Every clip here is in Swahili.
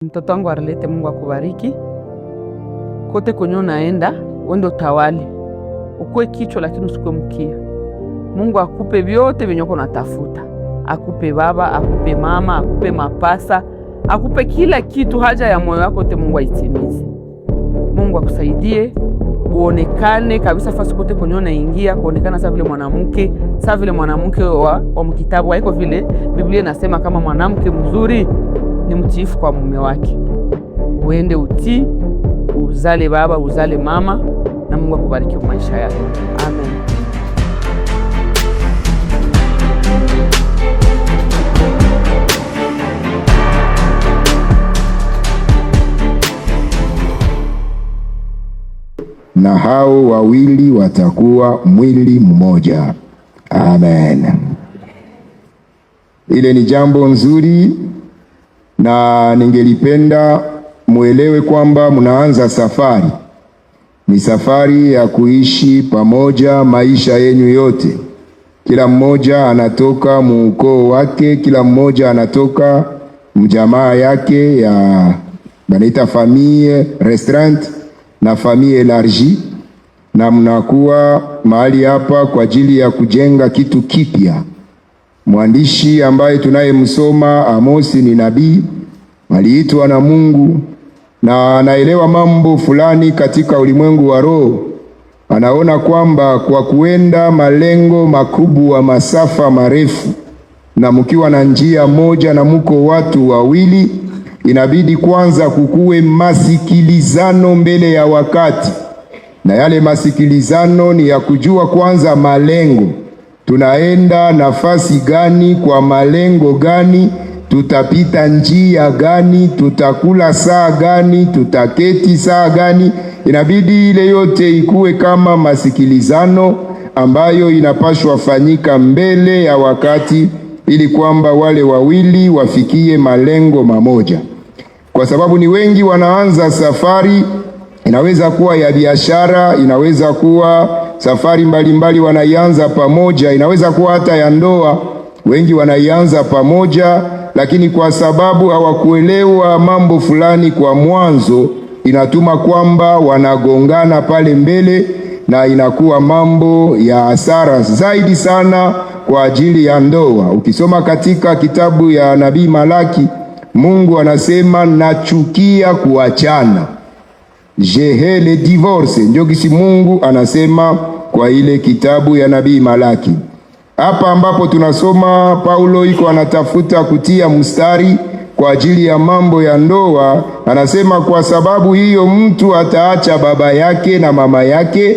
Mtoto wangu Arlete, Mungu akubariki. Kote kwenye unaenda, wende utawali. Ukue kichwa lakini usikue mkia. Mungu akupe vyote vyenye uko unatafuta. Akupe baba, akupe mama, akupe mapasa, akupe kila kitu, haja ya moyo wako yote Mungu aitimize. Mungu akusaidie uonekane kabisa fasi kote kwenye unaingia, kuonekana sawa vile mwanamke wa mkitabu. Haiko vile Biblia inasema kama mwanamke mzuri ni mtiifu kwa mume wake. Uende utii, uzale baba, uzale mama, na Mungu akubariki kwa maisha yako. Amen. Na hao wawili watakuwa mwili mmoja. Amen. Ile ni jambo nzuri, na ningelipenda muelewe kwamba mnaanza safari. Ni safari ya kuishi pamoja maisha yenu yote. Kila mmoja anatoka muukoo wake, kila mmoja anatoka mjamaa yake ya banaita famille restreinte na famille élargie, na mnakuwa mahali hapa kwa ajili ya kujenga kitu kipya. Mwandishi ambaye tunayemsoma Amosi ni nabii, aliitwa na Mungu na anaelewa mambo fulani katika ulimwengu wa roho. Anaona kwamba kwa kuenda malengo makubwa, masafa marefu, na mkiwa na njia moja na mko watu wawili, inabidi kwanza kukuwe masikilizano mbele ya wakati. Na yale masikilizano ni ya kujua kwanza malengo. Tunaenda nafasi gani, kwa malengo gani, tutapita njia gani, tutakula saa gani, tutaketi saa gani. Inabidi ile yote ikuwe kama masikilizano ambayo inapashwa fanyika mbele ya wakati, ili kwamba wale wawili wafikie malengo mamoja. Kwa sababu ni wengi wanaanza safari, inaweza kuwa ya biashara, inaweza kuwa safari mbalimbali wanaianza pamoja, inaweza kuwa hata ya ndoa, wengi wanaianza pamoja, lakini kwa sababu hawakuelewa mambo fulani kwa mwanzo, inatuma kwamba wanagongana pale mbele, na inakuwa mambo ya hasara zaidi sana kwa ajili ya ndoa. Ukisoma katika kitabu ya Nabii Malaki, Mungu anasema nachukia kuachana. Je hais le divorce. Ndio kisi Mungu anasema kwa ile kitabu ya Nabii Malaki. Hapa ambapo tunasoma Paulo iko anatafuta kutia mstari kwa ajili ya mambo ya ndoa. Anasema kwa sababu hiyo mtu ataacha baba yake na mama yake,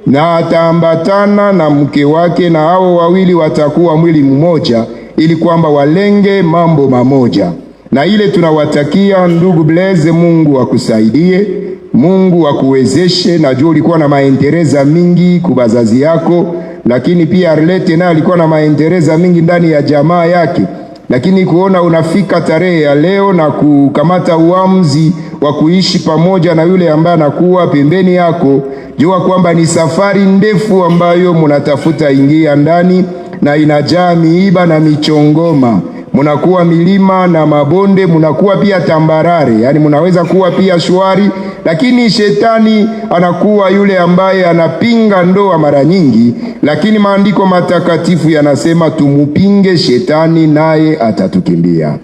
na ataambatana na mke wake, na hao wawili watakuwa mwili mmoja, ili kwamba walenge mambo mamoja. Na ile tunawatakia ndugu Blaise, Mungu akusaidie, Mungu akuwezeshe. Najua ulikuwa na maendeleza mingi kubazazi yako, lakini pia Arlete naye alikuwa na maendeleza mingi ndani ya jamaa yake, lakini kuona unafika tarehe ya leo na kukamata uamuzi wa kuishi pamoja na yule ambaye anakuwa pembeni yako, jua kwamba ni safari ndefu ambayo mnatafuta ingia ndani, na inajaa miiba na michongoma. Munakuwa milima na mabonde, munakuwa pia tambarare, yani munaweza kuwa pia shwari, lakini shetani anakuwa yule ambaye anapinga ndoa mara nyingi, lakini maandiko matakatifu yanasema tumupinge shetani naye atatukimbia.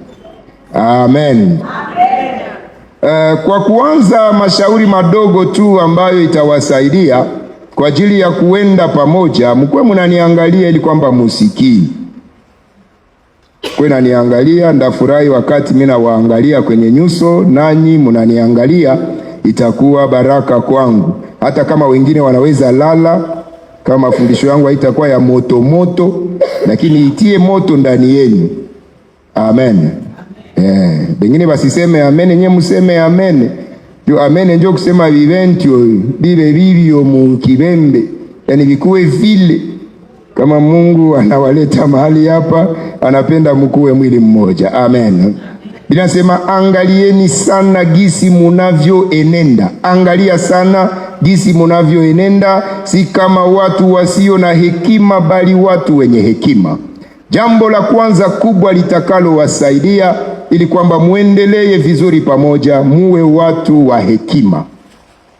Amen. Kwa kuanza mashauri madogo tu ambayo itawasaidia kwa ajili ya kuenda pamoja, mkwe munaniangalia ili kwamba musikii. Kwa naniangalia, ndafurahi wakati mimi nawaangalia kwenye nyuso, nanyi mnaniangalia, itakuwa baraka kwangu. Hata kama wengine wanaweza lala, kama fundisho yangu haitakuwa ya moto moto, lakini itie moto ndani yenu. Amen. Bengine basiseme amen, nye museme amen. Jo amen ndio kusema viventio bibe vivyo mu kibembe, yani vikuwe vile. Kama Mungu anawaleta mahali hapa, anapenda mkuwe mwili mmoja. Amen. Binasema angalieni sana gisi munavyoenenda. Angalia sana gisi munavyoenenda, si kama watu wasio na hekima, bali watu wenye hekima. Jambo la kwanza kubwa litakalo wasaidia ili kwamba muendelee vizuri pamoja, muwe watu wa hekima.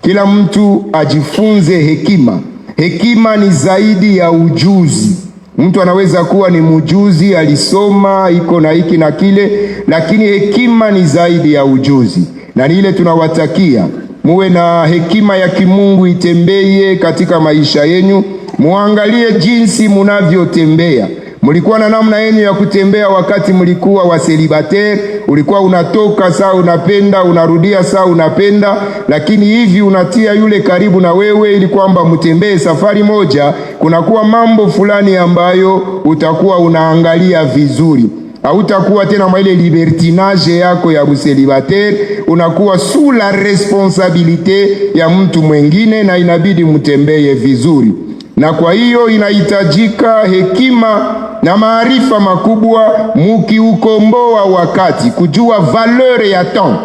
Kila mtu ajifunze hekima. Hekima ni zaidi ya ujuzi. Mtu anaweza kuwa ni mjuzi, alisoma iko na hiki na kile, lakini hekima ni zaidi ya ujuzi. Na ile tunawatakia muwe na hekima ya kimungu itembee katika maisha yenu. Muangalie jinsi munavyotembea. Mulikuwa na namna yenu ya kutembea wakati mulikuwa wa celibatere. Ulikuwa unatoka saa unapenda, unarudia saa unapenda, lakini hivi unatia yule karibu na wewe ili kwamba mtembee safari moja. Kunakuwa mambo fulani ambayo utakuwa unaangalia vizuri. Hautakuwa tena mwa ile libertinage yako ya buselibatere, unakuwa sous la responsabilite ya mtu mwengine, na inabidi mtembee vizuri. Na kwa hiyo inahitajika hekima na maarifa makubwa, mukiukomboa wakati, kujua valeur ya temps.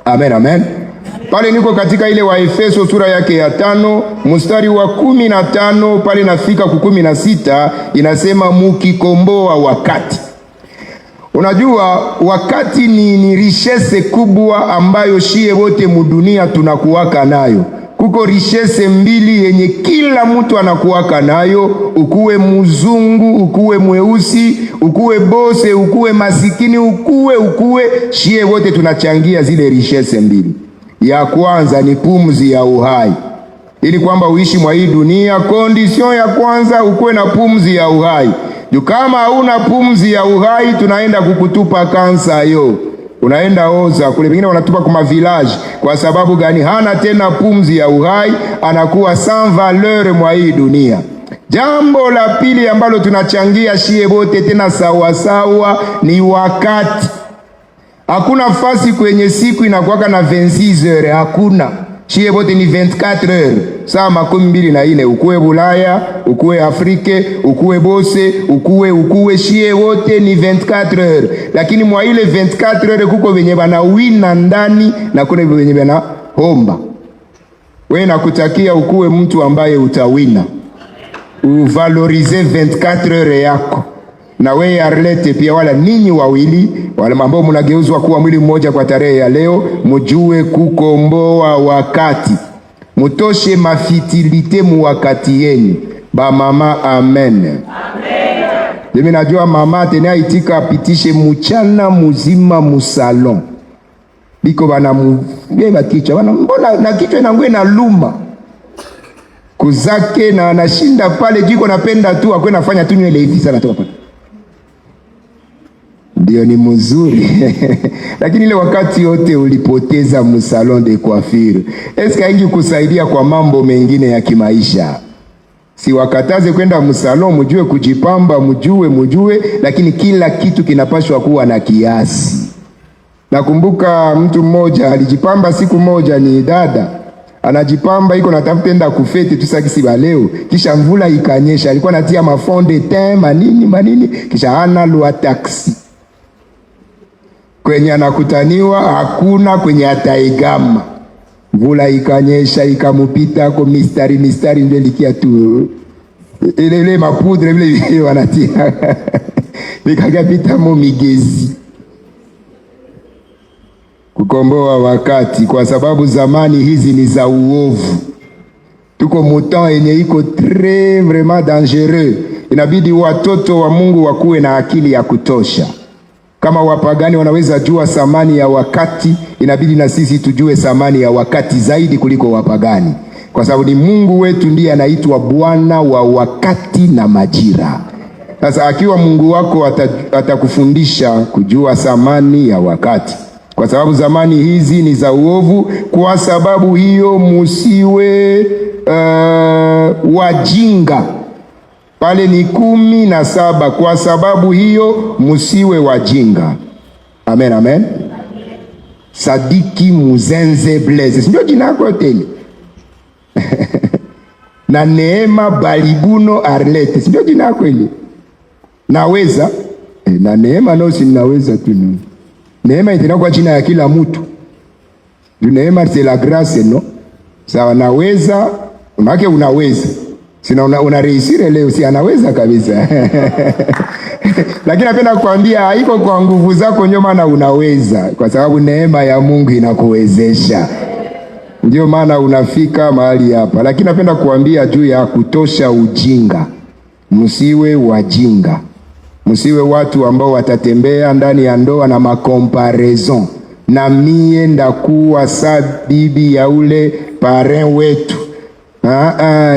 Amen, amen. Pale niko katika ile wa Efeso sura yake ya 5 mstari wa 15 pale nafika ku 16, inasema mukikomboa wakati. Unajua wakati ni richesse kubwa ambayo shie wote mudunia tunakuwaka nayo. Kuko richesse mbili yenye kila mtu anakuwaka nayo, ukuwe mzungu, ukuwe mweusi, ukuwe bose, ukuwe masikini, ukuwe shie wote tunachangia zile richesse mbili. Ya kwanza ni pumzi ya uhai. Ili kwamba uishi mwa hii dunia, condition ya kwanza ukuwe na pumzi ya uhai. Kama hauna pumzi ya uhai, tunaenda kukutupa kansa yo. Unaenda oza kule, pengine wanatupa kwa village. Kwa sababu gani? Hana tena pumzi ya uhai, anakuwa sans valeur mwa hii dunia. Jambo la pili ambalo tunachangia shie bote tena sawa sawa ni wakati. Hakuna fasi kwenye siku inakuwaka na 26 heures, hakuna. Shie bote ni 24 heures. Saa 24, ukuwe Bulaya, ukuwe Afrike, ukuwe bose, ukuwe shie wote ni 24 heures. Lakini mwa ile 24 heures kuko venye bana wina ndani na kuna venye bana homba. Wewe nakutakia ukuwe mtu ambaye utawina. Uvalorize 24 heures yako. Na wewe Arlette pia, wala ninyi wawili wala ambao mnageuzwa kuwa mwili mmoja kwa tarehe ya leo, mjue kukomboa wakati. Mutoshe mafitilite mu wakati yenu. Ba mama, amen. Amen. Demi najua mama tena itika apitishe mchana muzima musalon. Biko bana mbeba kichwa, bana mbona na kichwa inangwe na luma. Kuzake na anashinda pale jiko napenda tu akwe nafanya tu nywele hivi sana toka pale. Ndio ni mzuri. Lakini ile wakati yote ulipoteza mu salon de coiffure. Eska ingi kusaidia kwa mambo mengine ya kimaisha. Si wakataze kwenda mu salon, mjue kujipamba, mjue, lakini kila kitu kinapashwa kuwa na kiasi. Nakumbuka mtu mmoja alijipamba siku moja, ni dada. Anajipamba iko natafuta enda kufete tusakisi baleo, kisha mvula ikanyesha, alikuwa natia mafonde ten manini, kisha ana lua taxi. Kwenye anakutaniwa hakuna kwenye ataigama. Mvula ikanyesha ikamupita kwa mistari ndio likia tu. Ile mapudre vile wanatia. Nikagapita mo migezi. Kukomboa wakati, kwa sababu zamani hizi ni za uovu. Tuko mutan yenye iko vraiment dangereux. Inabidi watoto wa Mungu wakuwe na akili ya kutosha. Kama wapagani wanaweza jua thamani ya wakati, inabidi na sisi tujue thamani ya wakati zaidi kuliko wapagani. Kwa sababu ni Mungu wetu ndiye anaitwa Bwana wa wakati na majira. Sasa akiwa Mungu wako atakufundisha kujua thamani ya wakati. Kwa sababu zamani hizi ni za uovu, kwa sababu hiyo musiwe wajinga. Pale ni 17, kwa sababu hiyo musiwe wajinga. Amen, amen. Sadiki Muzenze Blaise, sindio jina yako tele? Na Neema Balibuno Arlette, sindio jina yako ile? Naweza? Na Neema no si naweza tu. Neema itena kwa jina ya kila mtu. Neema c'est la grâce, no? Sawa, naweza, make unaweza. Sina una reisire leo, si anaweza kabisa. Lakini napenda kukwambia haiko kwa nguvu zako ndio maana unaweza, kwa sababu neema ya Mungu inakuwezesha. Ndio maana unafika mahali hapa. Lakini napenda kuambia juu ya kutosha ujinga. Msiwe wajinga. Msiwe watu ambao watatembea ndani ya ndoa na makomparaison. Na mie ndakuwa sa bibi ya ule parrain wetu.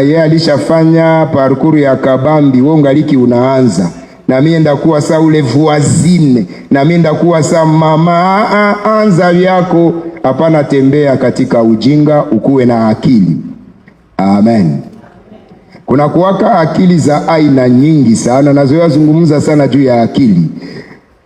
Yeye alishafanya parcours ya kabambi, wewe ungaliki unaanza. Na mie ndakuwa sa ule voisine, na mie ndakuwa sa mama. Anza yako. Hapana, tembea katika ujinga, ukuwe na akili. Amen. Kuna kuwaka akili za aina nyingi sana, nazoea zungumza sana juu ya akili.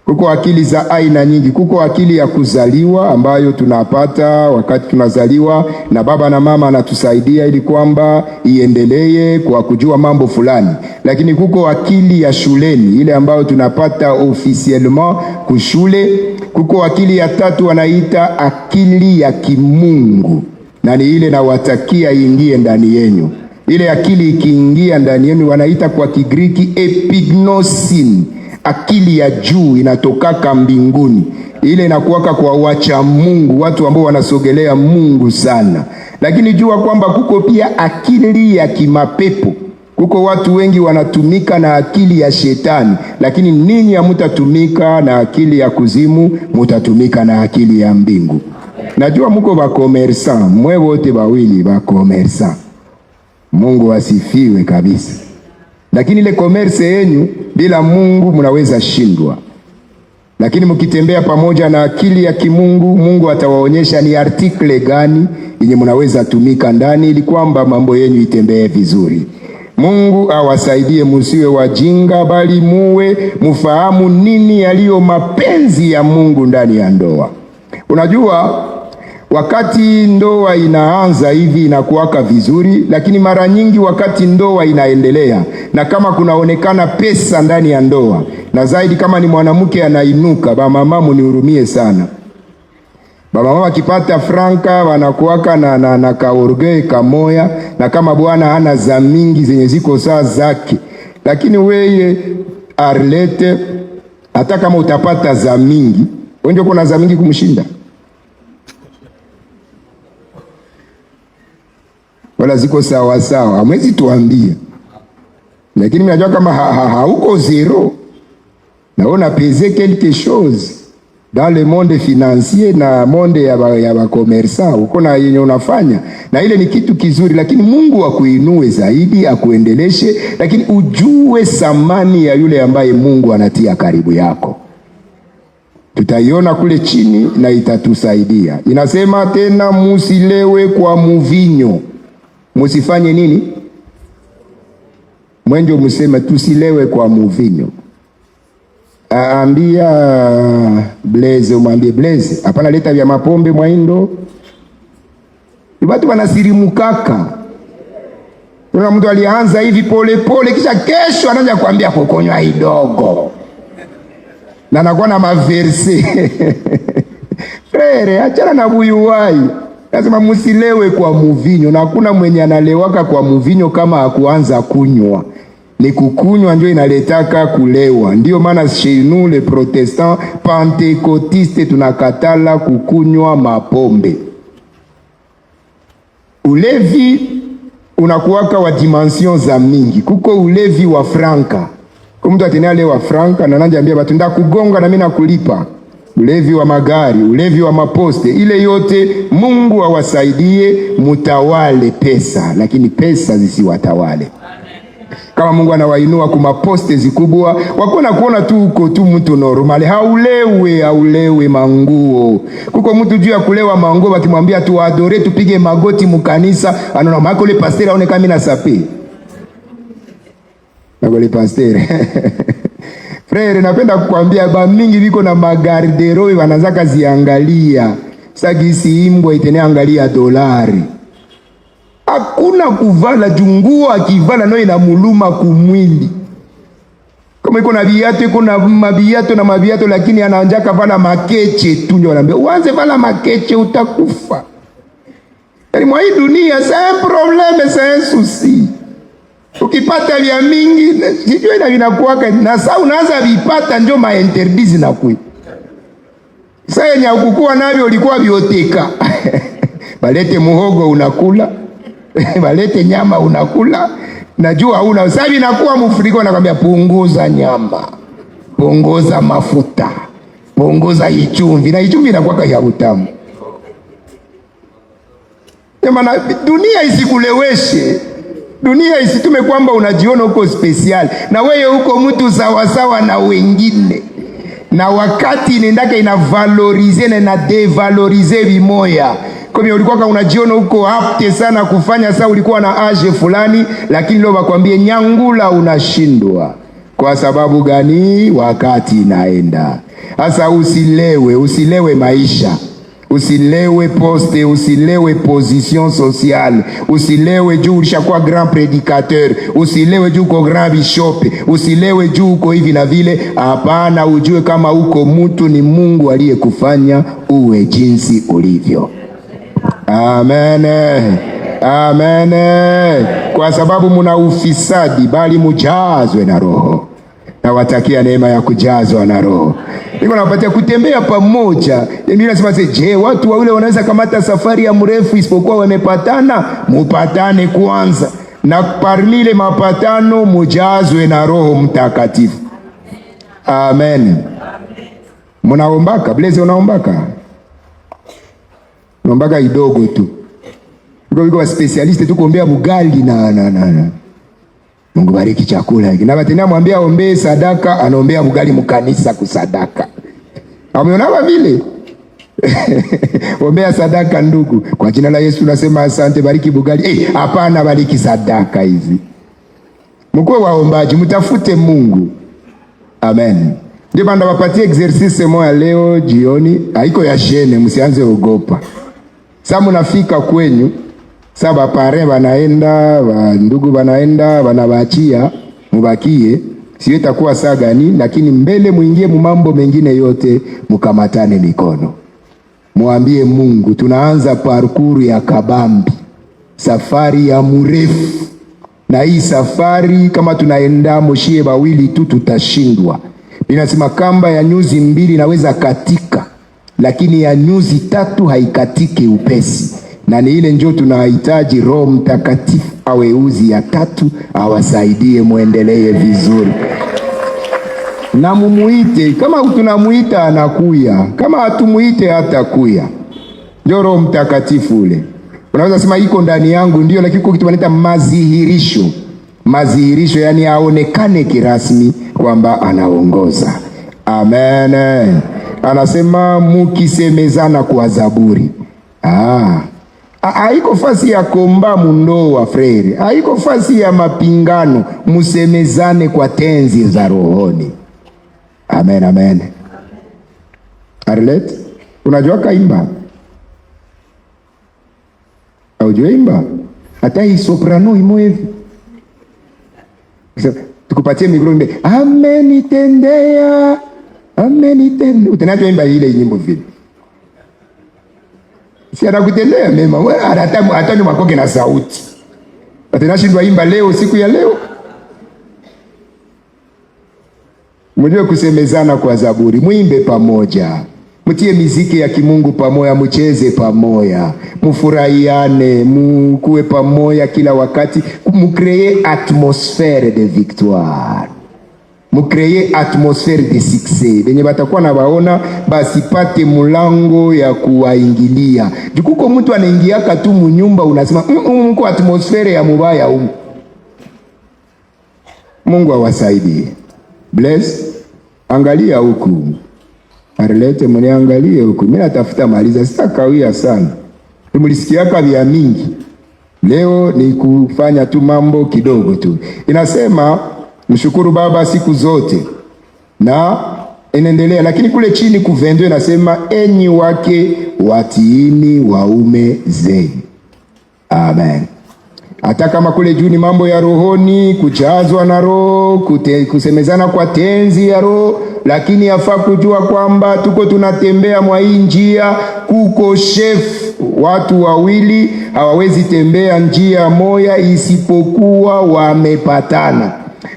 Kuko akili za aina nyingi. Kuko akili ya kuzaliwa ambayo tunapata wakati tunazaliwa na baba na mama anatusaidia ili kwamba iendelee kwa kujua mambo fulani. Lakini kuko akili ya shuleni, ile ambayo tunapata officiellement kushule. Kuko akili ya tatu wanaita akili ya kimungu, na ni ile nawatakia ingie ndani yenu. Ile akili ikiingia ndani yenu wanaita kwa Kigiriki epignosin. Akili ya juu inatokaka mbinguni. Ile inakuwaka kwa wacha Mungu, watu ambao wanasogelea Mungu sana. Lakini jua kwamba kuko pia akili ya kimapepo. Kuko watu wengi wanatumika na akili ya shetani, lakini ninyi hamutatumika na akili ya kuzimu, mutatumika na akili ya mbingu. Najua muko ba commerçant, mwe wote bawili ba commerçant. Mungu asifiwe kabisa. Lakini ile commerce yenu bila Mungu mnaweza shindwa. Lakini mkitembea pamoja na akili ya kimungu, Mungu atawaonyesha ni article gani yenye mnaweza tumika ndani ili kwamba mambo yenu itembee vizuri. Mungu awasaidie, msiwe wajinga, bali muwe mfahamu nini yaliyo mapenzi ya Mungu ndani ya ndoa. Unajua, wakati ndoa inaanza hivi inakuwaka vizuri, lakini mara nyingi wakati ndoa inaendelea na kama kunaonekana pesa ndani ya ndoa, na zaidi kama ni mwanamke anainuka, ba mama munihurumie sana. Ba mama akipata franka wanakuwaka na kaorgei kamoya, na kama bwana hana za mingi zenye ziko saa zake. Lakini weye Arlete, hata kama utapata za mingi, wewe ndio kuna za mingi kumshinda. Wala ziko sawa sawa, hamwezi tuambia. Lakini mnajua kama hauko zero, na ona pese quelque chose dans le monde financier na monde ya ba commerçant, uko na yenye unafanya, na ile ni kitu kizuri. Lakini Mungu akuinue zaidi, akuendeleshe, lakini ujue thamani ya yule ambaye Mungu anatia karibu yako. Tutaiona kule chini na itatusaidia. Inasema tena, musilewe kwa muvinyo. Musifanye nini? Mwenjo museme tusilewe kwa muvinyo. Ambia Blaise, umwambie Blaise, hapana leta vya mapombe mwaindo. Watu wanasirimukaka. Kuna mtu alianza hivi pole pole, kisha kesho anaanza kuambia kukonywa idogo. Na anakuwa na maverse. Frere, achana na buyuwai. Lazima musilewe kwa muvinyo, na hakuna mwenye analewaka kwa muvinyo kama hakuanza kunywa. Ni kukunywa ndio inaletaka kulewa. Ndio maana chez nous les protestants pentecôtistes tunakatala kukunywa mapombe. Ulevi unakuwaka wa dimension za mingi. Kuko ulevi wa franka. Kwa mtu atenea leo wa franka na ananiambia batu ndakugonga na mimi nakulipa. Ulevi wa magari, ulevi wa maposte, ile yote Mungu awasaidie mutawale pesa, lakini pesa zisiwatawale. Kama Mungu anawainua kuma poste zikubwa, wakona kuona tu uko tu mtu normal, haulewe manguo. Kuko mtu juu ya kulewa manguo, wakimwambia tu adore tupige magoti mukanisa, anaona mako le pasteur aone kama mimi nasape. Nako le pasteur. Frere, napenda kukwambia ba mingi viko na magarderoi wanazaka ziangalia. Sagisi imbwa itene angalia dolari. Hakuna kuvala junguo, akivala no inamuluma kumwili. Kama iko na viatu, iko na mabiato na mabiato, lakini anaanjaka vala makeche tu, ndio anaambia uanze vala makeche utakufa. Yaani mwa hii dunia c'est un problème, c'est un souci. Ukipata vya mingi sijui na vinakuwaka na sasa unaanza vipata ndio mainterdit zinakuwa. Sasa yenye ukukua navyo ulikuwa bioteka. Balete muhogo unakula. Balete nyama unakula. Najua hauna sasa inakuwa mfuriko nakwambia punguza nyama. Punguza mafuta. Punguza ichumvi. Na ichumvi inakuwa ya utamu. Maana dunia isikuleweshe. Dunia isitume kwamba unajiona uko special na wewe uko mtu sawa sawa na wengine. Na wakati inaendaka inavalorize na inadevalorize vimoya. Kwa hiyo ulikuwa unajiona uko apte sana kufanya saa ulikuwa na age fulani, lakini leo wakwambie nyangula unashindwa. Kwa sababu gani? Wakati inaenda. Sasa usilewe maisha. Usilewe poste, usilewe position sociale, usilewe juu ulishakuwa grand prédicateur, usilewe juu uko grand bishop, usilewe juu uko hivi na vile. Hapana, ujue kama uko mtu ni Mungu aliyekufanya uwe jinsi ulivyo. Amen. Amen. Kwa sababu muna ufisadi, bali mujazwe na Roho. Na watakia neema ya kujazwa na Roho. Niko napatia kutembea pamoja. Mimi nasema je, watu wale wanaweza kamata safari ya mrefu isipokuwa wamepatana? Mupatane kwanza. Na parmi ile mapatano mujazwe na Roho Mtakatifu. Amen. Munaombaka, Blaze unaombaka? Unaombaka idogo tu. Uko specialist tu kuombea bugali na Mungu bariki chakula hiki. Na batena mwambia ombe sadaka, anaombea bugali mkanisa kusadaka. Ameona vile? Ombea sadaka ndugu. Kwa jina la Yesu nasema asante, bariki bugali. Hapana, bariki sadaka hizi. Mkwe waombaji, mtafute Mungu. Amen. Ndio banda wapatie exercise moja leo jioni, haiko ya shene, msianze ogopa. Sasa mnafika kwenyu, saba pare wanaenda, ndugu wanaenda, wanawachia, mubakie, siyo itakuwa saa gani, lakini mbele muingie mambo mengine yote, mukamatane mikono. Muambie Mungu, tunaanza parkour ya kabambi, safari ya mrefu. Na hii safari kama tunaenda moshie bawili tu tutashindwa. Ninasema kamba ya nyuzi 2 inaweza katika, lakini ya nyuzi 3 haikatiki upesi. Na ni ile njoo tunahitaji Roho Mtakatifu awe uzi ya 3 awasaidie muendelee vizuri. Na mumuite, kama tunamuita anakuya, kama hatumuite hatakuya. Ndio Roho Mtakatifu ule. Unaweza sema iko ndani yangu ndio, lakini kitu wanaita mazihirisho. Mazihirisho yani aonekane kirasmi kwamba anaongoza. Amen. Anasema mukisemezana kwa zaburi. Haiko fasi ya komba mundoa frere. Haiko fasi ya mapingano, musemezane kwa tenzi za rohoni. Amen, amen. Arlet, unajua kaimba? Haujui imba? Hata hii soprano imo hivi. Tukupatie mikro imbe. Amenitendea. Amenitendea. Utenajua imba ile nyimbo vile. Si anakutendea mema. Wewe hata ni makoke na sauti. Atenashindwa imba leo siku ya leo. Mjue kusemezana kwa zaburi. Muimbe pamoja. Mutie miziki ya kimungu pamoja, mucheze pamoja, mufurahiane, mukue pamoja kila wakati, mukreye atmosphère de victoire. Mukreye atmosphère de succès. Benye batakuwa na baona basi pate mulango ya kuwaingilia. Jukuko mtu anaingiaka tu munyumba unasema mko atmosphère ya mubaya huko. Mungu awasaidie. Bless. Angalia huku. Arlete mniangalie huku. Mimi natafuta maliza, sitakawia sana. Tumlisikiaka vya mingi. Leo ni kufanya tu mambo kidogo tu. Inasema mshukuru Baba siku zote. Na inaendelea, lakini kule chini kuvendo inasema enyi wake watiini waume zenu. Amen. Hata kama kule juu ni mambo ya rohoni, kujazwa na Roho, kusemezana kwa tenzi ya Roho, lakini yafaa kujua kwamba tuko tunatembea mwa hii njia, kuko chef Watu wawili hawawezi tembea njia moja isipokuwa wamepatana.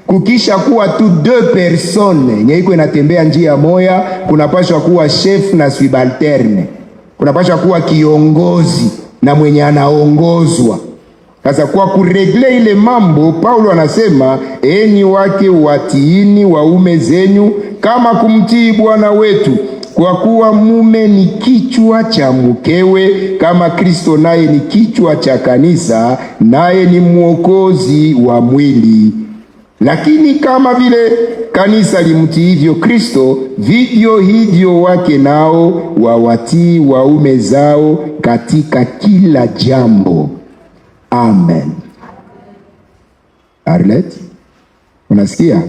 Kukisha kuwa tu deux personnes yenye iko inatembea njia moja, kunapaswa kuwa chef na subalterne, kunapaswa kuwa kiongozi na mwenye anaongozwa. Sasa kwa kuregle ile mambo, Paulo anasema enyi wake watiini waume zenyu kama kumtii Bwana wetu, kwa kuwa mume ni kichwa cha mkewe, kama Kristo naye ni kichwa cha kanisa, naye ni mwokozi wa mwili. Lakini kama vile kanisa limtiivyo Kristo, vivyo hivyo wake nao wawatii waume zao katika kila jambo. Amen. Arlette, unasikia?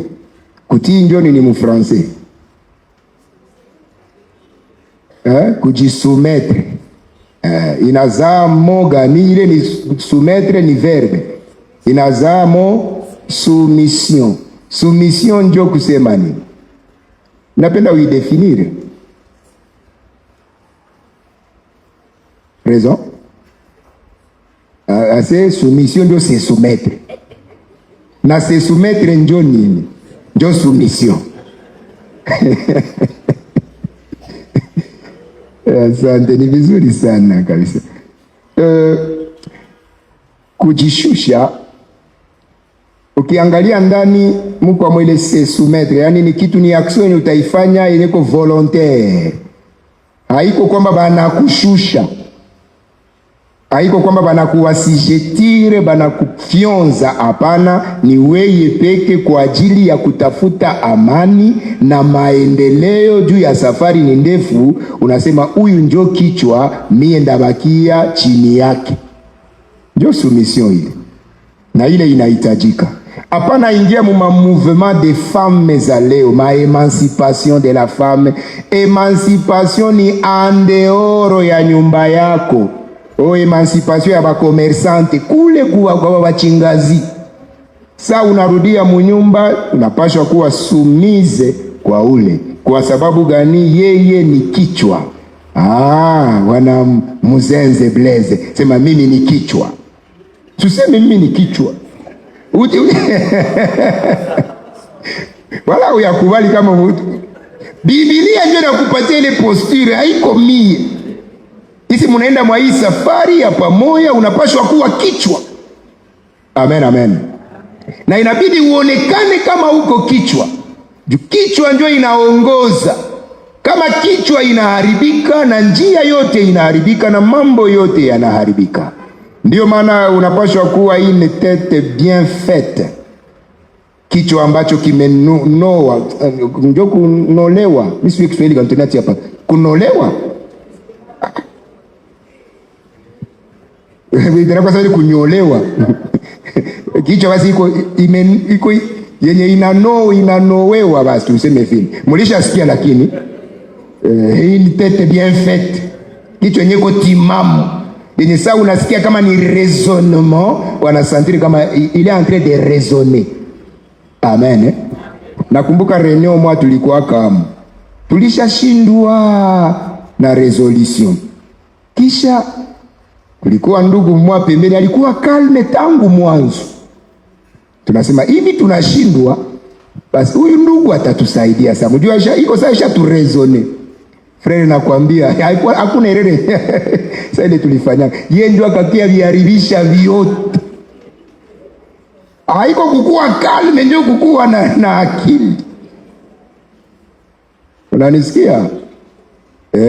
Kutii njoni ni mufransais. Kujisumetre. Inazaa mo gani? Ile ni soumettre ni verbe. Inazaa mo soumission. Soumission njo kusema nini? Napenda uidefinire. Raison? Ase soumission njo se soumettre. Na se soumettre njo nini? Njo soumission. Asante, ni vizuri sana kabisa. Kujishusha, ukiangalia ndani mko mwele se soumettre, yani ni kitu, ni action utaifanya ineko volontaire. Haiko kwamba banakushusha, haiko kwamba banakuwasijetire, banakufyonza. Hapana, ni weye peke kwa ajili ya kutafuta amani na maendeleo. Juu ya safari ni ndefu, unasema huyu njo kichwa, mie ndabakia chini yake. Njo soumission ile, na ile inahitajika. Hapana ingia mu mouvement de femmes za leo, ma emancipation de la femme. Emancipation ni andeoro ya nyumba yako. Emancipation ya bakomersante kule kwa wachingazi. Sa unarudia munyumba, unapashwa kuwa sumize kwa ule. Kwa sababu gani? Yeye ni kichwa. Wana Muzenze Blaise sema mimi ni kichwa. Tuseme mimi ni kichwa. Wala uyakubali kama mtu. Biblia ndio inakupatia ile posture, haiko mie. Sisi munaenda mwa hii safari ya pamoja, unapashwa kuwa kichwa. Amen, amen. Na inabidi uonekane kama uko kichwa. Kichwa ndio inaongoza. Kama kichwa inaharibika, na njia yote inaharibika, na mambo yote yanaharibika. Ndio maana unapashwa kuwa une tête bien faite. Kichwa ambacho kimenoa, ndio kunolewa. Mimi sio Kiswahili kantonati hapa. Kunolewa. Ndio kwa sababu kunyolewa. Kichwa basi iko yenye inanowewa, basi tuseme vile. Mulishasikia, lakini une tête bien faite. Kichwa yenye ko timamu. Yenye saa unasikia kama ni raisonnement, wanasantiri kama il est en train de raisonner. Amen. Nakumbuka reunion mwa tulikuwa kama tulishashindwa na resolution. Kisha kulikuwa ndugu mwa pembeni alikuwa kalme tangu mwanzo. Tunasema hivi tunashindwa, basi huyu ndugu atatusaidia sasa. Mjua iko sasa tu raisonner. Frere nakwambia hakuna erere. Sasa ile tulifanya. Yeye ndio akakia viharibisha vyote. Haiko kukua kalme, ndio kukua na akili. Unanisikia?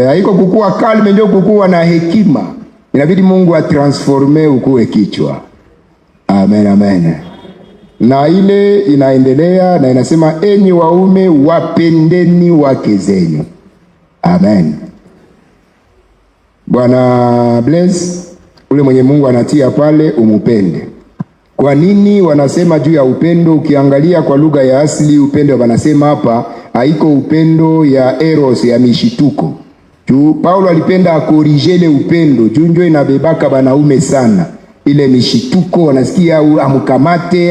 Haiko kukua kalme, ndio kukua na hekima. Inabidi Mungu atransforme ukuwe kichwa. Amen, amen. Na ile inaendelea na inasema enyi waume wapendeni wake zenyu. Amen. Bwana bless ule mwenye Mungu anatia pale, umupende. Kwa nini wanasema juu ya upendo? Ukiangalia kwa lugha ya asili, upendo wanasema hapa haiko upendo ya eros, ya mishituko. Juu Paulo alipenda akorijele upendo, juu ndio inabebaka banaume sana. Ile mishituko wanasikia amukamate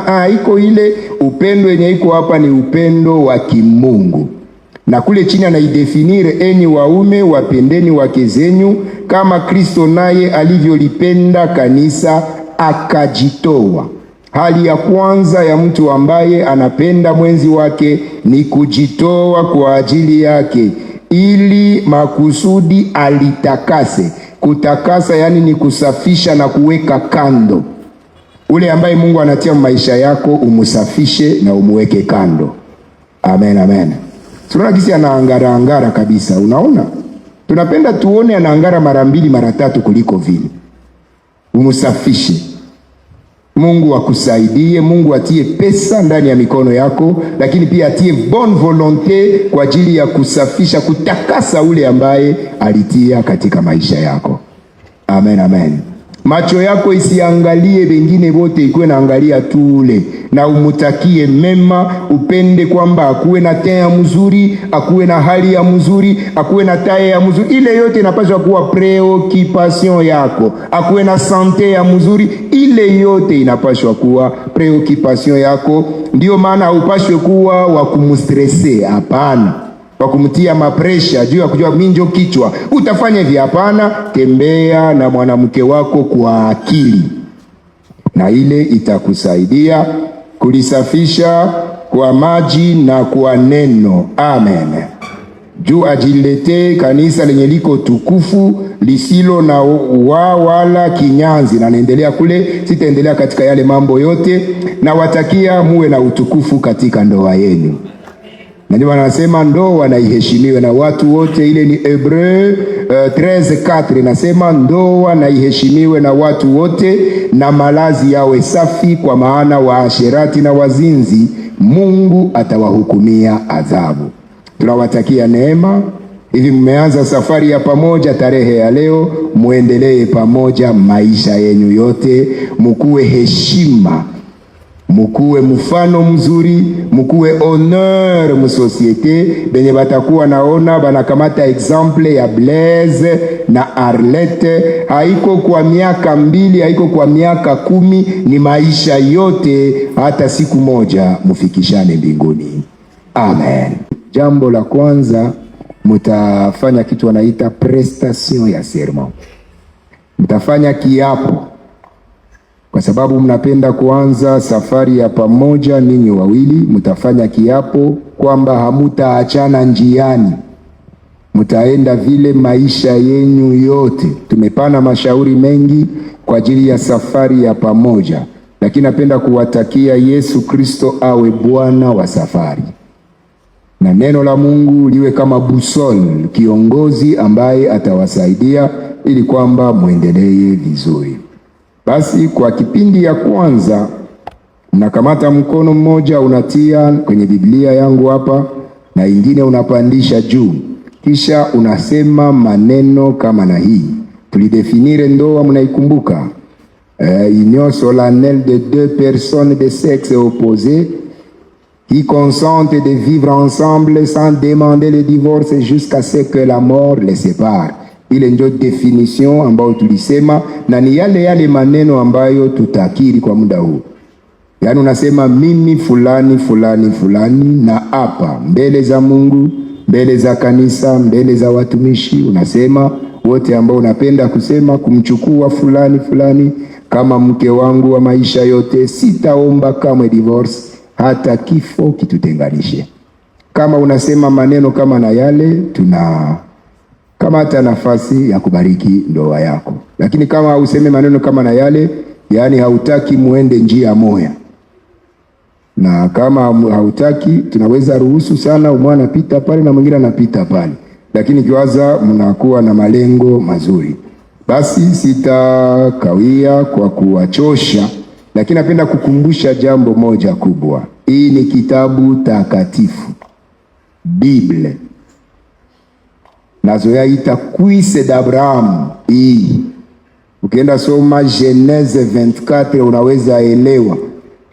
haiko ile upendo yenye iko hapa, ni upendo wa kimungu. Na kule chini anaidefinire, enyi waume wapendeni wake zenyu kama Kristo naye alivyolipenda kanisa akajitoa. Hali ya kwanza ya mtu ambaye anapenda mwenzi wake ni kujitoa kwa ajili yake, ili makusudi alitakase. Kutakasa yani ni kusafisha na kuweka kando. Ule ambaye Mungu anatia maisha yako umusafishe na umuweke kando. Amen, amen. Tunaona kisi anaangara kabisa. Unaona? Tunapenda tuone anaangara mara 2 mara 3 kuliko vile. Umusafishe. Mungu akusaidie, Mungu atie pesa ndani ya mikono yako, lakini pia atie bonne volonté kwa ajili ya kusafisha, kutakasa ule ambaye alitia katika maisha yako. Amen, amen. Macho yako isiangalie wengine wote, ikuwe naangalia tu ule, na umutakie mema, upende kwamba akuwe na tea mzuri, akuwe na hali ya mzuri, akuwe na taye ya mzuri. Ile yote inapaswa kuwa preoccupation yako. Akuwe na sante ya mzuri, ile yote inapaswa kuwa preoccupation yako. Ndio maana haupaswe kuwa wa kumstresse, hapana. Kwa kumtia mapresha juu ya kujua minjo kichwa utafanya hivi, hapana. Tembea na mwanamke wako kwa akili, na ile itakusaidia kulisafisha kwa maji na kwa neno. Amen. Juu ajilete kanisa lenye liko tukufu, lisilo na wala kinyanzi. Na naendelea kule, sitaendelea katika yale mambo yote. Na watakia muwe na utukufu katika ndoa yenu. Na ndio wanasema ndoa na iheshimiwe na watu wote. Ile ni Hebreu 13:4 inasema ndoa na iheshimiwe na watu wote, na malazi yawe safi, kwa maana waasherati na wazinzi Mungu atawahukumia adhabu. Tunawatakia neema. Hivi mmeanza safari ya pamoja tarehe ya leo, muendelee pamoja maisha yenu yote, mukuwe heshima, mukuwe mfano mzuri, mukuwe honneur mu societe. Benye batakuwa naona banakamata exemple ya Blaise na Arlette, haiko kwa miaka 2, haiko kwa miaka 10, ni maisha yote, hata siku moja mufikishane mbinguni. Amen. Jambo la kwanza, mutafanya kitu wanaita prestation ya serment. Mutafanya kiapo, kwa sababu mnapenda kuanza safari ya pamoja ninyi wawili. Mutafanya kiapo kwamba hamutaachana njiani, mutaenda vile maisha yenu yote. Tumepana mashauri mengi kwa ajili ya safari ya pamoja, lakini napenda kuwatakia Yesu Kristo awe Bwana wa safari, na neno la Mungu liwe kama busol, kiongozi ambaye atawasaidia ili kwamba muendelee vizuri. Basi kwa kipindi ya kwanza, unakamata mkono mmoja unatia kwenye Biblia yangu hapa, na ingine unapandisha juu, kisha unasema maneno kama na hii. Tulidefinire ndoa, mnaikumbuka? Union solennelle de 2 personnes de sexe opposé qui consentent de vivre ensemble sans demander le divorce jusqu'à ce que la mort les sépare. Ile ndio definition ambayo tulisema, na ni yale maneno ambayo tutakiri kwa muda huu. Yaani unasema mimi fulani fulani fulani, na hapa mbele za Mungu, mbele za kanisa, mbele za watumishi, unasema wote ambao unapenda kusema kumchukua fulani fulani kama mke wangu wa maisha yote, sitaomba kamwe divorce hata kifo kitutenganishe. Kama unasema maneno kama na yale, tuna kama hata nafasi ya kubariki ndoa yako. Lakini kama useme maneno kama na yale, yani hautaki muende njia moja, na kama hautaki, tunaweza ruhusu sana umwana pita pale na mwingine anapita pale, lakini kiwaza mnakuwa na malengo mazuri. Basi sitakawia kwa kuwachosha, lakini napenda kukumbusha jambo moja kubwa. Hii ni kitabu takatifu, Biblia. Nazoyaita Cuisse d'Abraham. Hii ukienda soma Genese 24 unaweza elewa.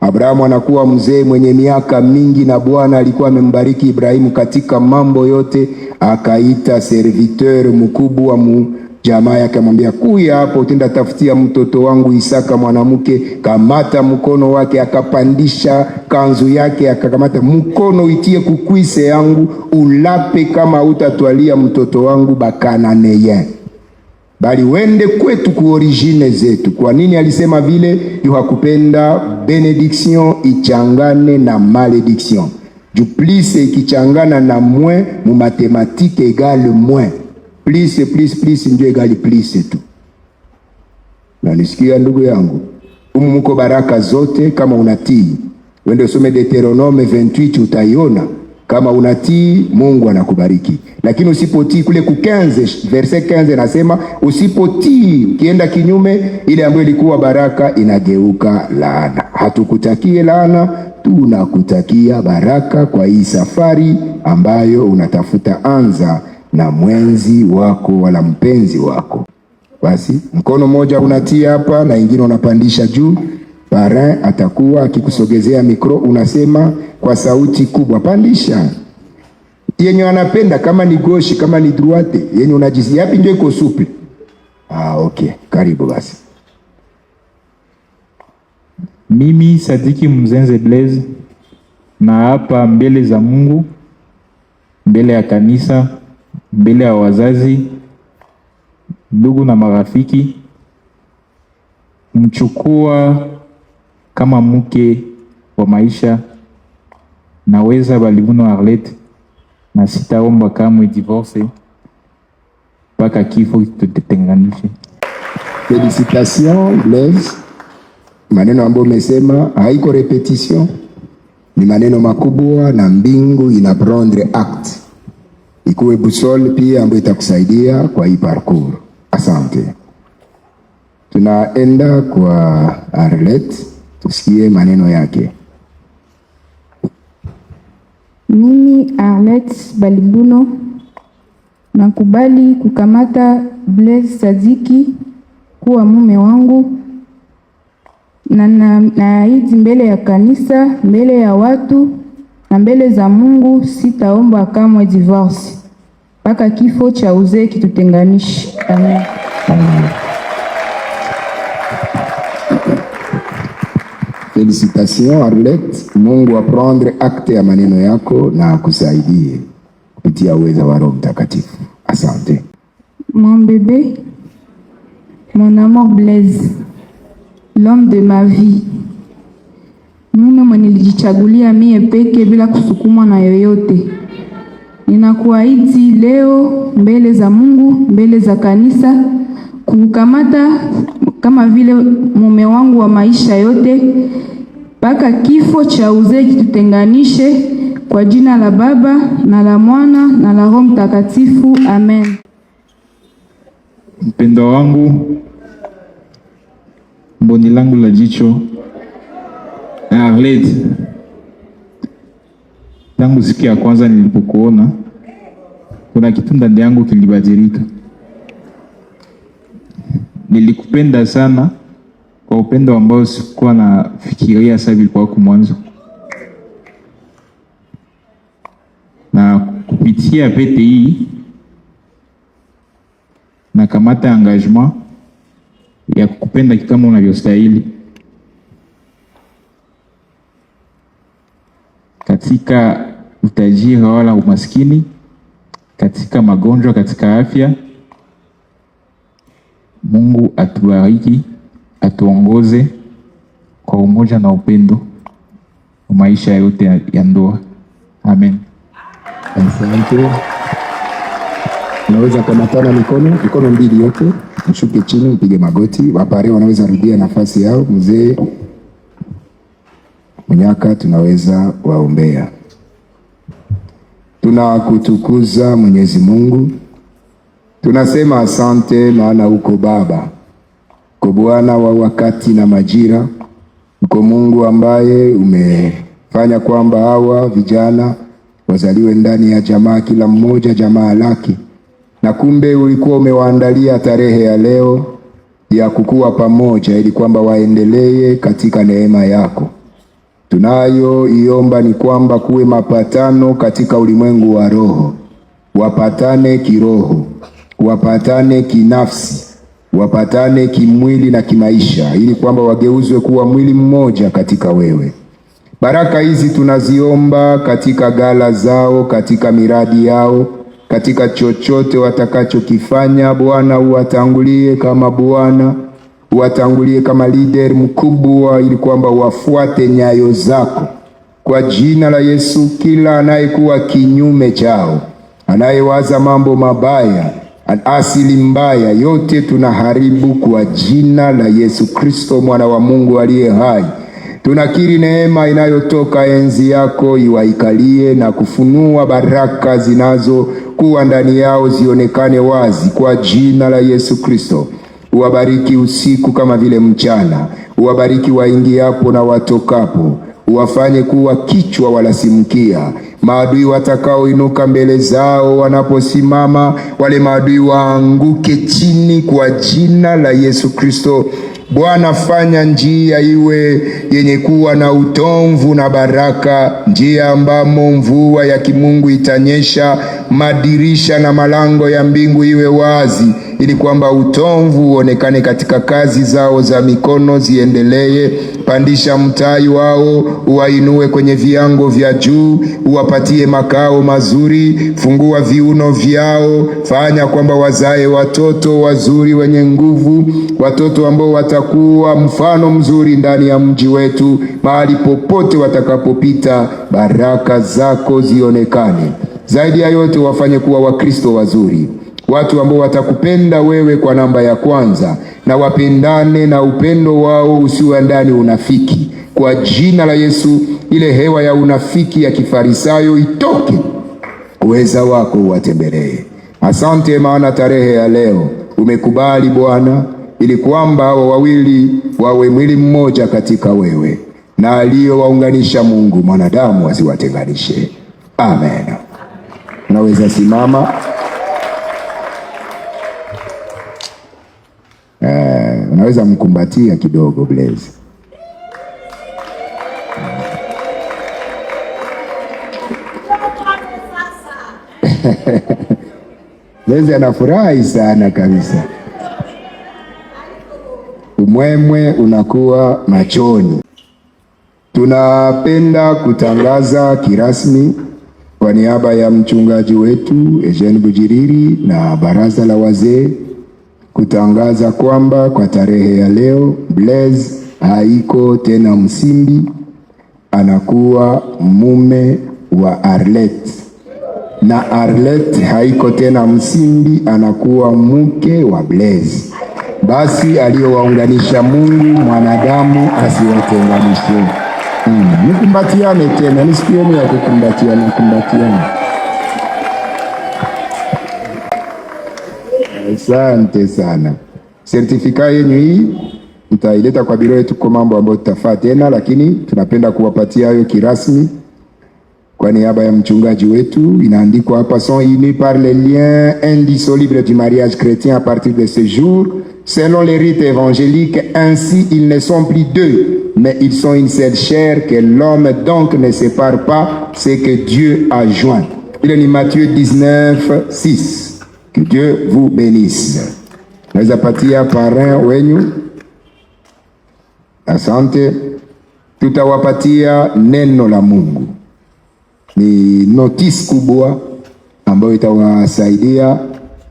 Abrahamu anakuwa mzee mwenye miaka mingi, na Bwana alikuwa amembariki Ibrahimu katika mambo yote, akaita serviteur mkubwa jamaa yake amwambia, kuya hapo utenda tafutia mtoto wangu Isaka mwanamke. Kamata mkono wake, akapandisha kanzu yake, akakamata mkono, itie kukwise yangu, ulape kama utatwalia mtoto wangu Bakananeyen, bali wende kwetu ku origine zetu. Kwa nini alisema vile? Yu hakupenda benediction ichangane na malediction. Du plus ikichangana na moins, mu mathématique égale moins. Plus ndio égale plus tu. Na nisikia ndugu yangu, muko baraka zote kama unatii. Wende usome Deuteronome 28 utaiona. Kama unatii Mungu anakubariki. Lakini usipotii, kule ku 15 verset 15 nasema usipotii, ukienda kinyume, ile ambayo ilikuwa baraka inageuka laana. Hatukutakie laana, tunakutakia baraka kwa hii safari ambayo unatafuta anza na mwenzi wako wala mpenzi wako. Basi mkono mmoja unatia hapa na ingine unapandisha juu. Parrain atakuwa akikusogezea mikro, unasema kwa sauti kubwa, pandisha yenye anapenda, kama ni gauche kama ni droite, yenye unajisi yapi ndio iko suple. Okay, karibu basi. Mimi Sadiki Mzenze Blaise, na hapa mbele za Mungu, mbele ya kanisa, mbele ya wazazi, ndugu na marafiki, mchukua kama mke wa maisha, naweza Balibuno Arlette, na sitaomba kamwe divorce mpaka kifo tutenganishe. Félicitations Blaise. Maneno ambayo umesema haiko repetition, ni maneno makubwa na mbingu ina prendre acte. Ikuwe busol pia ambayo itakusaidia kwa hii parcours. Asante. Tunaenda kwa Arlette, tusikie maneno yake. Mimi Arlette Balibuno nakubali kukamata Blaise Sadiki kuwa mume wangu, na naahidi mbele ya kanisa, mbele ya watu na mbele za Mungu, sitaomba kamwe divorce mpaka kifo cha uzee kitutenganishe. Amen. Félicitations Arlette, Mungu aprendre acte ya maneno yako na akusaidie kupitia uweza wa Roho Mtakatifu. Asante. Mon bébé, mon amour Blaise, l'homme de ma vie, mume mwenye nilijichagulia mie peke bila kusukumwa na yoyote. Ninakuahidi leo mbele za Mungu, mbele za kanisa, kukamata kama vile mume wangu wa maisha yote mpaka kifo cha uzee kitutenganishe, kwa jina la Baba na la Mwana na la Roho Mtakatifu. Amen. Mpendo wangu, mboni langu la jicho, Arlette, tangu siku ya kwanza nilipokuona, kuna kitu ndani yangu kilibadilika. Nilikupenda sana kwa upendo ambao sikuwa nafikiria sasa vilikuwa kwa mwanzo. Na kupitia pete hii na kamata engagement ya kukupenda kama unavyostahili, katika utajiri wala umaskini, katika magonjwa, katika afya. Mungu atubariki, atuongoze kwa umoja na upendo wa maisha yote ya ndoa. Amen. Asante. Unaweza kamatana mikono mbili yote, mshuke chini, mpige magoti. Wapare wanaweza rudia nafasi yao. Mzee Munyaka tunaweza waombea. Tunakutukuza Mwenyezi Mungu. Tunasema asante, maana uko Baba, uko Bwana wa wakati na majira, uko Mungu ambaye umefanya kwamba hawa vijana wazaliwe ndani ya jamaa, kila mmoja jamaa lake, na kumbe ulikuwa umewaandalia tarehe ya leo ya kukua pamoja ili kwamba waendelee katika neema yako. Tunayoiomba ni kwamba kuwe mapatano katika ulimwengu wa roho, wapatane kiroho, wapatane kinafsi, wapatane kimwili na kimaisha, ili kwamba wageuzwe kuwa mwili mmoja katika wewe. Baraka hizi tunaziomba katika gala zao, katika miradi yao, katika chochote watakachokifanya. Bwana, uwatangulie kama Bwana, uwatangulie kama leader mkubwa, ili kwamba wafuate nyayo zako. Kwa jina la Yesu, kila anayekuwa kinyume chao, anayewaza mambo mabaya, asili mbaya, yote tunaharibu kwa jina la Yesu Kristo, mwana wa Mungu aliye hai. Tunakiri neema inayotoka enzi yako iwaikalie na kufunua baraka zinazokuwa ndani yao zionekane wazi kwa jina la Yesu Kristo. Uwabariki usiku kama vile mchana, uwabariki waingiapo na watokapo, uwafanye kuwa kichwa wala si mkia. Maadui watakaoinuka mbele zao wanaposimama, wale maadui waanguke chini kwa jina la Yesu Kristo. Bwana, fanya njia iwe yenye kuwa na utomvu na baraka, njia ambamo mvua ya kimungu itanyesha, madirisha na malango ya mbingu iwe wazi, ili kwamba utomvu uonekane katika kazi zao za mikono ziendelee. Pandisha mtai wao, uwainue kwenye viango vya juu, uwapatie makao mazuri. Fungua viuno vyao, fanya kwamba wazae watoto wazuri wenye nguvu, watoto ambao watakuwa mfano mzuri ndani ya mji wetu. Mahali popote watakapopita, baraka zako zionekane. Zaidi ya yote, wafanye kuwa Wakristo wazuri, watu ambao watakupenda wewe kwa namba ya kwanza, na wapendane na upendo wao usiwe ndani unafiki. Kwa jina la Yesu, ile hewa ya unafiki ya kifarisayo itoke, uweza wako uwatembelee. Asante, maana tarehe ya leo umekubali Bwana, ili kwamba hao wawili wawe mwili mmoja katika wewe, na aliyowaunganisha Mungu mwanadamu asiwatenganishe. Amen. Unaweza simama. Unaweza mkumbatia kidogo Blaze. Blaze anafurahi sana kabisa. Umwemwe unakuwa machoni. Tunapenda kutangaza kirasmi kwa niaba ya mchungaji wetu Eugene Bujiriri na baraza la wazee, kutangaza kwamba kwa tarehe ya leo Blaze haiko tena Msimbi, anakuwa mume wa Arlette, na Arlette haiko tena Msimbi, anakuwa mke wa Blaze. Basi aliyowaunganisha Mungu mwanadamu asiwatenganishe. Mkumbatiane tena, nisikieni ya kukumbatiana, kumbatiana. Asante sana. Sertifika yenu hii mtaileta kwa biro yetu kwa mambo ambayo tutafaa tena, lakini tunapenda kuwapatia hayo kirasmi kwa niaba ya mchungaji wetu. Inaandikwa hapa: sont unis par les liens indissolubles du mariage chrétien à partir de ce jour, selon les rites évangéliques. Ainsi, ils ne sont plus deux, mais ils sont une seule chair, que l'homme donc ne sépare pas ce que Dieu a joint. Il est Matthieu 19:6. Que Dieu vous bénisse. Naweza patia parrain wenyu. Asante. Tutawapatia neno la Mungu. Ni notice kubwa ambayo itawasaidia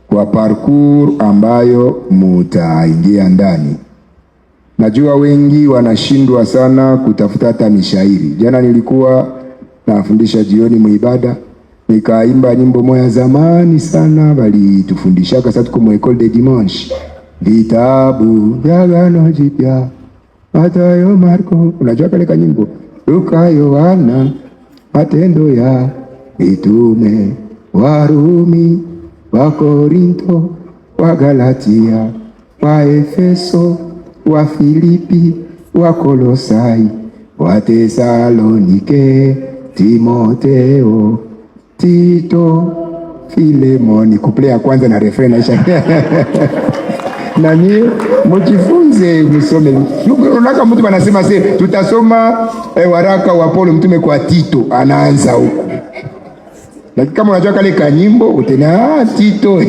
kwa parcours ambayo mutaingia ndani. Najua wengi wanashindwa sana kutafuta hata mishairi. Jana nilikuwa nafundisha jioni muibada, nikaimba nyimbo moja zamani sana bali tufundisha kasa tuko mu école de dimanche. Vitabu vya Agano Jipya, Mathayo, Marko, unajua kale kanyimbo, Luka, Yohana, Matendo ya Mitume, Warumi, Wakorinto, Wagalatia, Waefeso, Wafilipi, Wakolosai, Watesalonike, Timotheo, Tito, Filemoni. Kuplea ya kwanza na refrain naisha. Nani mjifunze msome. Unaka mtu anasema tutasoma waraka wa Paulo mtume kwa Tito, anaanza huko. lakini kama unajua kale kanyimbo utena Tito.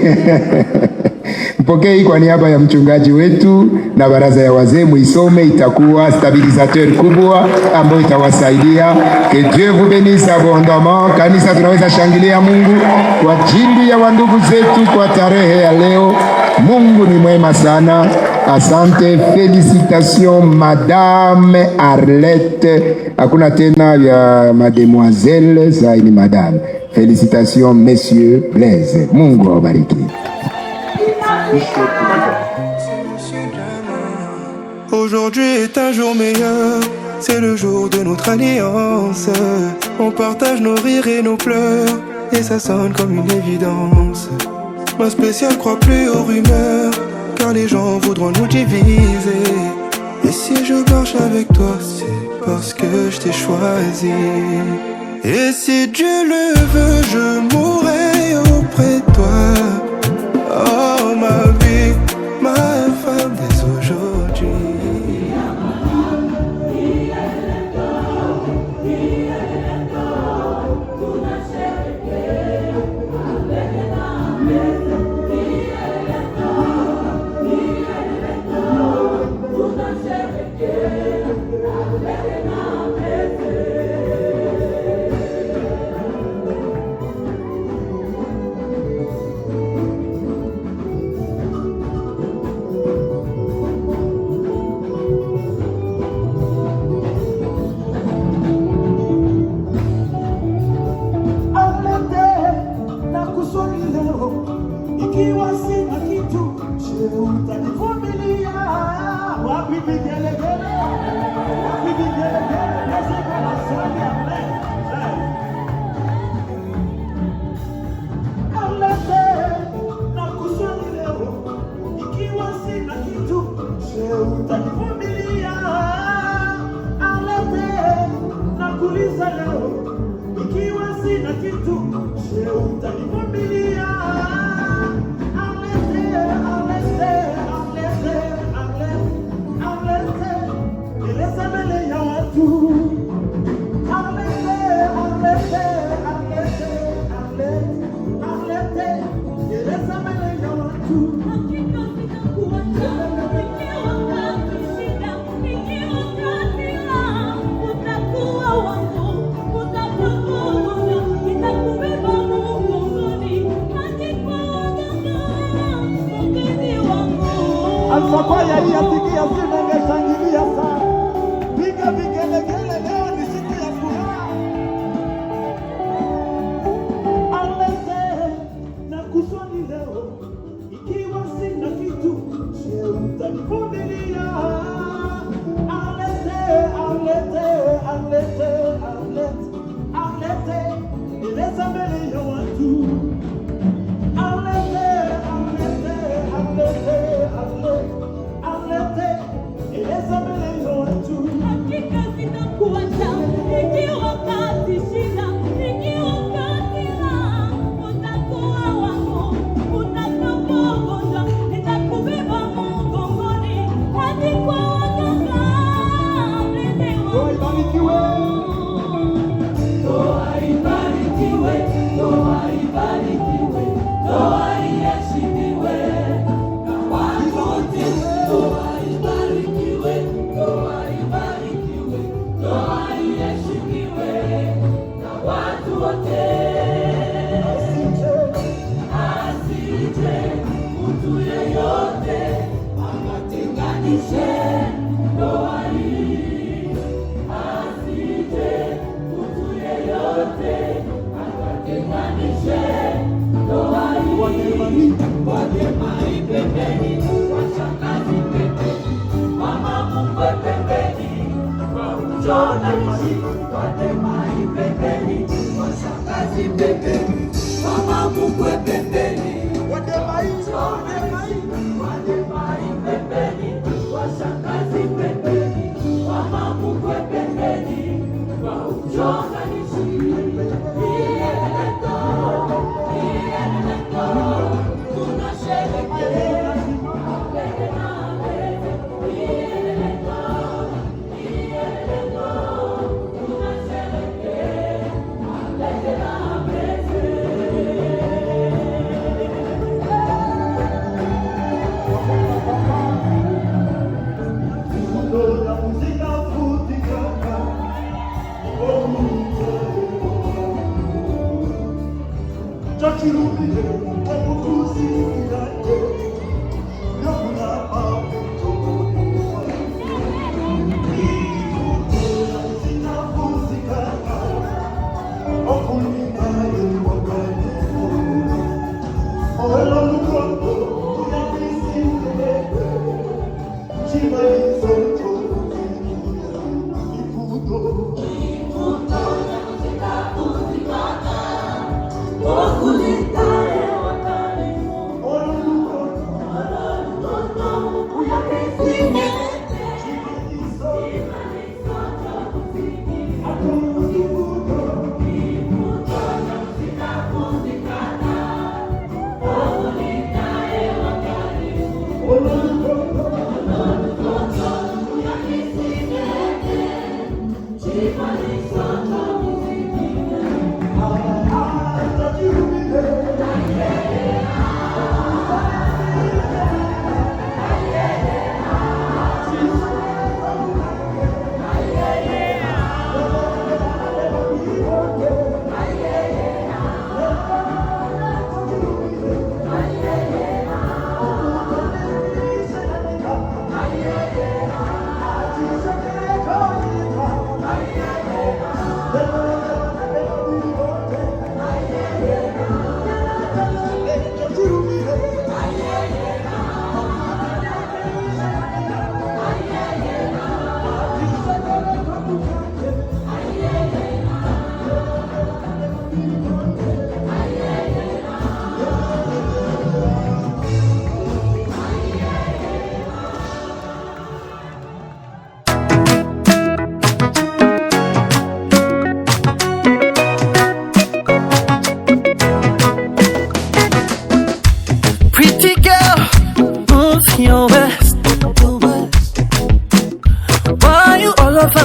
Mpokee hii kwa niaba ya mchungaji wetu na baraza ya wazee, muisome, itakuwa stabilisateur kubwa ambayo itawasaidia. Que Dieu vous bénisse abondamment. Kanisa, tunaweza shangilia Mungu kwa ajili ya wandugu zetu kwa tarehe ya leo. Mungu ni mwema sana. Asante, félicitations Madame Arlette. Hakuna tena ya mademoiselle, ça ni madame. Félicitations Monsieur Blaise. Mungu awabariki. Aujourd'hui est un jour meilleur, c'est le jour de notre alliance. On partage nos rires et nos pleurs, et ça sonne comme une évidence. Ma spéciale croit plus aux rumeurs, car les gens voudront nous diviser. Et si je marche avec toi, c'est parce que je t'ai choisi. Et si Dieu le veut, je mourrai auprès de toi. Oh ma vie, ma femme dès aujourd'hui.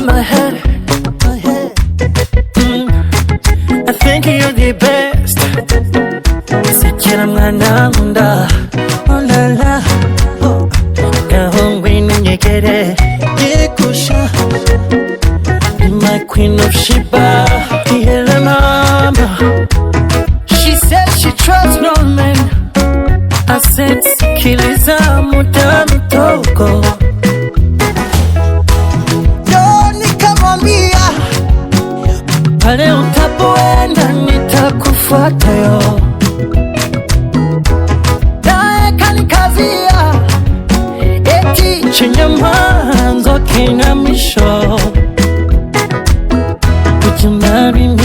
My head. I think you're the best. Sikira mwana munda, oh la la, oh. Kahongwe nunyekere, yekusha. Be my queen of Sheba, the mama. She said she trusts no man. I said sikiliza muda mitoko. Pale utapoenda nitakufuata yo. Nae kanikazia eti chenye mwanzo kina mwisho. Would you marry me?